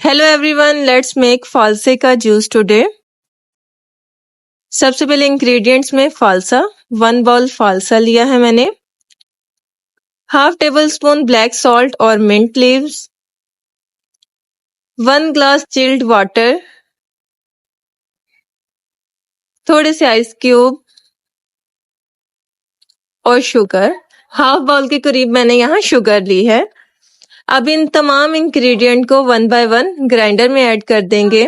Hello everyone, let's make फालसे का juice today. सबसे पहले इंग्रेडिएंट्स में फालसा, 1 बाउल फालसा लिया है मैंने। Half table spoon black salt और mint leaves, 1 glass chilled water, थोड़े से आइस क्यूब और शुगर। हाफ बाउल के करीब मैंने यहाँ शुगर ली है। अब इन तमाम इंग्रेडिएंट को 1 बाय 1 ग्राइंडर में ऐड कर देंगे।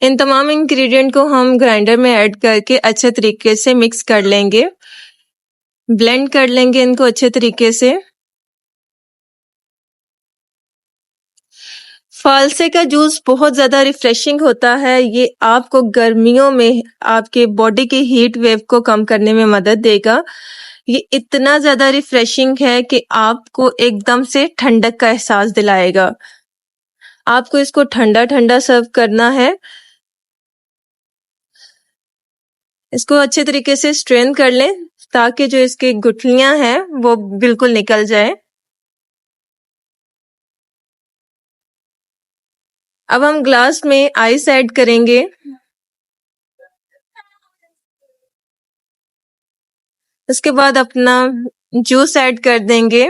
इन तमाम इंग्रेडिएंट को हम ग्राइंडर में ऐड करके अच्छे तरीके से मिक्स कर लेंगे, ब्लेंड कर लेंगे इनको अच्छे तरीके से। फालसे का जूस बहुत ज़्यादा रिफ्रेशिंग होता है। ये आपको गर्मियों में आपके बॉडी की हीट वेव को कम करने में मदद देगा। ये इतना ज़्यादा रिफ्रेशिंग है कि आपको एकदम से ठंडक का एहसास दिलाएगा। आपको इसको ठंडा ठंडा सर्व करना है। इसको अच्छे तरीके से स्ट्रेन कर लें ताकि जो इसकी गुठलियां हैं वो बिल्कुल निकल जाए। अब हम ग्लास में आइस ऐड करेंगे। उसके बाद अपना जूस ऐड कर देंगे।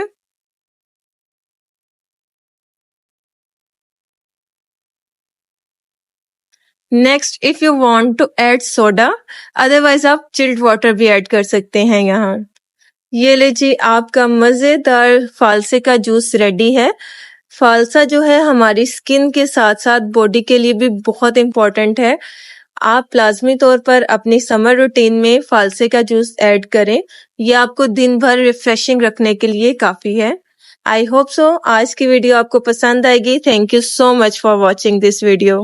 Next, if you want to add soda, otherwise आप चिल्ड वाटर भी ऐड कर सकते हैं यहाँ। ये लीजिए, आपका मजेदार फालसे का जूस रेडी है। फालसा जो है हमारी स्किन के साथ साथ बॉडी के लिए भी बहुत इम्पोर्टेंट है। आप लाजमी तौर पर अपनी समर रूटीन में फालसे का जूस ऐड करें। ये आपको दिन भर रिफ्रेशिंग रखने के लिए काफी है। आई होप सो आज की वीडियो आपको पसंद आएगी। Thank you so much for watching this video.